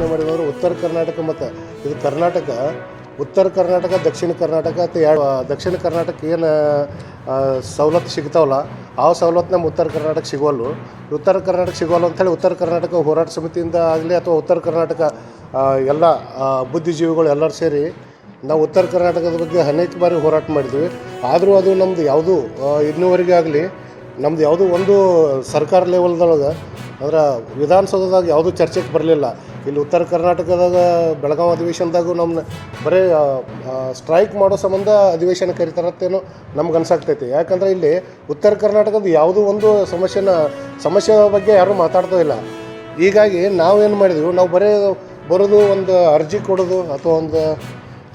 ಯೋಚನೆ ಮಾಡಿದ್ರೆ ಉತ್ತರ ಕರ್ನಾಟಕ ಮತ್ತು ಇದು ಕರ್ನಾಟಕ, ಉತ್ತರ ಕರ್ನಾಟಕ, ದಕ್ಷಿಣ ಕರ್ನಾಟಕ ಅಂತ ಎರಡು. ದಕ್ಷಿಣ ಕರ್ನಾಟಕ ಏನು ಸವಲತ್ತು ಸಿಗ್ತಾವಲ್ಲ ಆ ಸವಲತ್ತು ನಮ್ಮ ಉತ್ತರ ಕರ್ನಾಟಕ ಸಿಗೋಲ್ಲು. ಉತ್ತರ ಕರ್ನಾಟಕ ಸಿಗೋಲ್ಲ ಅಂಥೇಳಿ ಉತ್ತರ ಕರ್ನಾಟಕ ಹೋರಾಟ ಸಮಿತಿಯಿಂದ ಆಗಲಿ ಅಥವಾ ಉತ್ತರ ಕರ್ನಾಟಕ ಎಲ್ಲ ಬುದ್ಧಿಜೀವಿಗಳು ಎಲ್ಲರೂ ಸೇರಿ ನಾವು ಉತ್ತರ ಕರ್ನಾಟಕದ ಬಗ್ಗೆ ಅನೇಕ ಬಾರಿ ಹೋರಾಟ ಮಾಡಿದ್ವಿ. ಆದರೂ ಅದು ನಮ್ಮದು ಯಾವುದೂ ಇನ್ನೂವರೆಗೆ ಆಗಲಿ ನಮ್ದು ಯಾವುದೂ ಒಂದು ಸರ್ಕಾರ ಲೆವೆಲ್ದೊಳಗೆ ಅಂದ್ರೆ ವಿಧಾನಸೌಧದಾಗ ಯಾವುದೂ ಚರ್ಚೆಗೆ ಬರಲಿಲ್ಲ. ಇಲ್ಲಿ ಉತ್ತರ ಕರ್ನಾಟಕದಾಗ ಬೆಳಗಾವಿ ಅಧಿವೇಶನದಾಗೂ ನಮ್ಮನ್ನ ಬರೀ ಸ್ಟ್ರೈಕ್ ಮಾಡೋ ಸಂಬಂಧ ಅಧಿವೇಶನ ಕರೀತಾರತ್ತೇನೋ ನಮ್ಗೆ ಅನ್ಸಾಗ್ತೈತಿ. ಯಾಕಂದರೆ ಇಲ್ಲಿ ಉತ್ತರ ಕರ್ನಾಟಕದ ಯಾವುದೂ ಒಂದು ಸಮಸ್ಯೆ ಬಗ್ಗೆ ಯಾರೂ ಮಾತಾಡ್ತಾ ಇಲ್ಲ. ಹೀಗಾಗಿ ನಾವೇನು ಮಾಡಿದ್ವಿ, ನಾವು ಬರೀ ಬರೋದು ಒಂದು ಅರ್ಜಿ ಕೊಡೋದು ಅಥವಾ ಒಂದು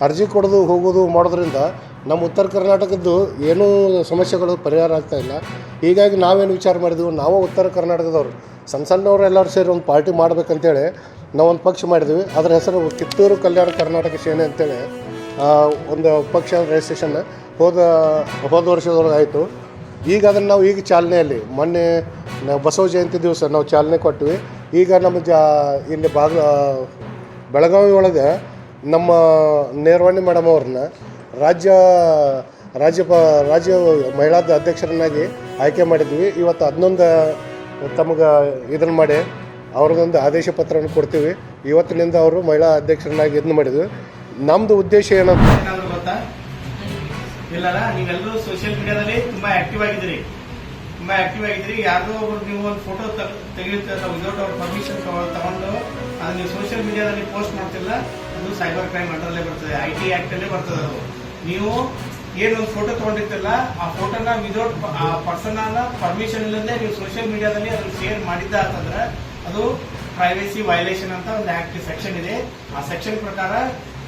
ಅರ್ಜಿ ಕೊಡೋದು ಹೋಗೋದು ಮಾಡೋದ್ರಿಂದ ನಮ್ಮ ಉತ್ತರ ಕರ್ನಾಟಕದ್ದು ಏನೂ ಸಮಸ್ಯೆಗಳು ಪರಿಹಾರ ಆಗ್ತಾಯಿಲ್ಲ. ಹೀಗಾಗಿ ನಾವೇನು ವಿಚಾರ ಮಾಡಿದ್ವಿ, ನಾವು ಉತ್ತರ ಕರ್ನಾಟಕದವ್ರು ಸಣ್ಣವರು ಎಲ್ಲರೂ ಸೇರಿ ಒಂದು ಪಾರ್ಟಿ ಮಾಡಬೇಕಂತೇಳಿ ನಾವೊಂದು ಪಕ್ಷ ಮಾಡಿದ್ವಿ. ಅದರ ಹೆಸರು ಕಿತ್ತೂರು ಕಲ್ಯಾಣ ಕರ್ನಾಟಕ ಸೇನೆ ಅಂತೇಳಿ ಒಂದು ಪಕ್ಷ ರಿಜಿಸ್ಟ್ರೇಷನ್ ಹೋದ ವರ್ಷದೊಳಗೆ ಆಯಿತು. ಈಗ ಅದನ್ನು ನಾವು ಈಗ ಚಾಲನೆಯಲ್ಲಿ ಮೊನ್ನೆ ಬಸವ ಜಯಂತಿ ದಿವಸ ನಾವು ಚಾಲನೆ ಕೊಟ್ವಿ. ಈಗ ನಮ್ಮ ಇಲ್ಲಿ ಬೆಳಗಾವಿ ಒಳಗೆ ನಮ್ಮ ನೇರವಾಣಿ ಮೇಡಮ್ ಅವ್ರನ್ನ ರಾಜ್ಯ ಮಹಿಳಾ ಅಧ್ಯಕ್ಷರನ್ನಾಗಿ ಆಯ್ಕೆ ಮಾಡಿದ್ವಿ. ಇವತ್ತು 11 ತಮಗೆ ಇದನ್ನು ಮಾಡಿ ಅವ್ರದ್ದೊಂದು ಆದೇಶ ಪತ್ರವನ್ನು ಕೊಡ್ತೀವಿ. ಇವತ್ತಿನಿಂದ ಅವರು ಮಹಿಳಾ ಅಧ್ಯಕ್ಷರನ್ನಾಗಿ ಇದನ್ನು ಮಾಡಿದ್ವಿ. ನಮ್ಮದು ಉದ್ದೇಶ ಏನಂತ ಗೊತ್ತಾ ಇಲ್ಲಲ್ಲ, ನೀವೆಲ್ಲರೂ ಸೋಷಿಯಲ್ ಮೀಡಿಯಾದಲ್ಲಿ ತುಂಬಾ ಆಕ್ಟಿವ್ ಆಗಿದ್ದೀರಿ. ಯಾರ್ದೋ ಒಬ್ರು ನೀವು ಒಂದು ಫೋಟೋ ತೆಗೆಯುತ್ತೀರ ವಿದೌಟ್ ಅವ್ರ ಪರ್ಮಿಷನ್ ತಗೊಂಡು ಅದು ನೀವು ಸೋಷಿಯಲ್ ಮೀಡಿಯಾದಲ್ಲಿ ಪೋಸ್ಟ್ ಮಾಡ್ತಿಲ್ಲ, ಅದು ಸೈಬರ್ ಕ್ರೈಮ್ ಅಂಡರಲ್ಲೇ ಬರ್ತದೆ, IT ಆಕ್ಟ್ ಅಲ್ಲೇ ಬರ್ತದೆ. ಅದು ನೀವು ಏನೊಂದು ಫೋಟೋ ತಗೊಂಡಿರ್ತಲ್ಲ ಆ ಫೋಟೋನ ವಿದೌಟ್ ಆ ಪರ್ಸನ್ ಪರ್ಮಿಷನ್ ಇಲ್ಲದೆ ನೀವು ಸೋಷಿಯಲ್ ಮೀಡಿಯಾದಲ್ಲಿ ಅದನ್ನು ಶೇರ್ ಮಾಡಿದ್ದ ಅಂತಂದ್ರೆ ಅದು ಪ್ರೈವೇಸಿ ವೈಲೇಷನ್ ಅಂತ ಒಂದು ಆಕ್ಟ್ ಸೆಕ್ಷನ್ ಇದೆ. ಆ ಸೆಕ್ಷನ್ ಪ್ರಕಾರ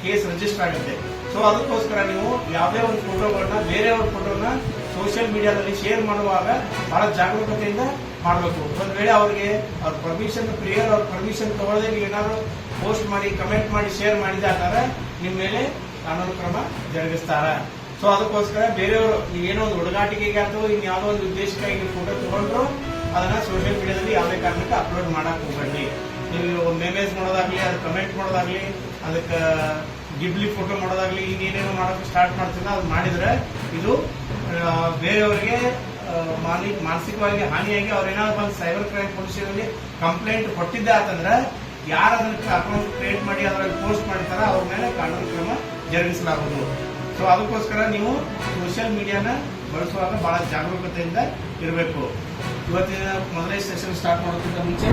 ಕೇಸ್ ರಿಜಿಸ್ಟರ್ ಆಗುತ್ತೆ. ಸೊ ಅದಕ್ಕೋಸ್ಕರ ನೀವು ಯಾವುದೇ ಒಂದು ಫೋಟೋಗಳನ್ನ ಬೇರೆಯವ್ರ ಫೋಟೋನ ಸೋಷಿಯಲ್ ಮೀಡಿಯಾದಲ್ಲಿ ಶೇರ್ ಮಾಡುವಾಗ ಬಹಳ ಜಾಗರೂಕತೆಯಿಂದ ಮಾಡಬೇಕು. ಒಂದ್ ವೇಳೆ ಅವ್ರಿಗೆ ಅವ್ರ ಪರ್ಮಿಷನ್ ತಗೊಳ್ಳದೆ ನೀವು ಏನಾದ್ರು ಪೋಸ್ಟ್ ಮಾಡಿ ಕಮೆಂಟ್ ಮಾಡಿ ಶೇರ್ ಮಾಡಿದಾದ್ರೆ ನಿಮ್ಮ ಮೇಲೆ ಕಾನೂನು ಕ್ರಮ ಜರುಗಿಸ್ತಾರ. ಸೊ ಅದಕ್ಕೋಸ್ಕರ ಬೇರೆಯವರು ನೀವೇನೋ ಒಂದು ಹುಡುಗಾಟಿಕೆಗೆ ಅಥವಾ ಇನ್ಯಾವುದೋ ಒಂದು ಉದ್ದೇಶಕ್ಕಾಗಿ ನೀವು ಫೋಟೋ ತಗೊಂಡ್ರು ಅದನ್ನ ಸೋಷಿಯಲ್ ಮೀಡಿಯಾದಲ್ಲಿ ಯಾವುದೇ ಕಾರಣಕ್ಕೆ ಅಪ್ಲೋಡ್ ಮಾಡಕ್ ಹೋಗಬೇಡಿ. ನೀವು ಮೆಮೇಜ್ ಮಾಡೋದಾಗ್ಲಿ, ಅದು ಕಮೆಂಟ್ ಮಾಡೋದಾಗ್ಲಿ, ಅದಕ್ಕೆ ಗಿಬ್ಲಿ ಫೋಟೋ ಮಾಡೋದಾಗ್ಲಿ, ಇನ್ನೇನೇನೋ ಮಾಡೋಕೆ ಸ್ಟಾರ್ಟ್ ಮಾಡ್ತಿಲ್ಲ ಅದು ಮಾಡಿದ್ರೆ ಇದು ಬೇರೆಯವರಿಗೆ ಮಾನಸಿಕವಾಗಿ ಹಾನಿಯಾಗಿ ಅವ್ರೇನಾದ್ರು ಬಂದು ಸೈಬರ್ ಕ್ರೈಮ್ ಪೊಲೀಸರಲ್ಲಿ ಕಂಪ್ಲೇಂಟ್ ಕೊಟ್ಟಿದ್ದೆ ಅಂತಂದ್ರೆ ಯಾರು ಅದಕ್ಕೆ ಅಕೌಂಟ್ ಕ್ರಿಯೇಟ್ ಮಾಡಿ ಅದರಲ್ಲಿ ಪೋಸ್ಟ್ ಮಾಡಿರ್ತಾರ ಅವ್ರ ಮೇಲೆ ಕಾನೂನು ಕ್ರಮ ಜರುಗಿಸಲಾಗುವುದು. ಸೊ ಅದಕ್ಕೋಸ್ಕರ ನೀವು ಸೋಷಿಯಲ್ ಮೀಡಿಯಾನ ಬಳಸುವಾಗ ಬಹಳ ಜಾಗರೂಕತೆಯಿಂದ ಇರಬೇಕು. ಇವತ್ತಿನ ಮೊದಲನೇ ಸೆಷನ್ ಸ್ಟಾರ್ಟ್ ಮಾಡೋದಕ್ಕಿಂತ ಮುಂಚೆ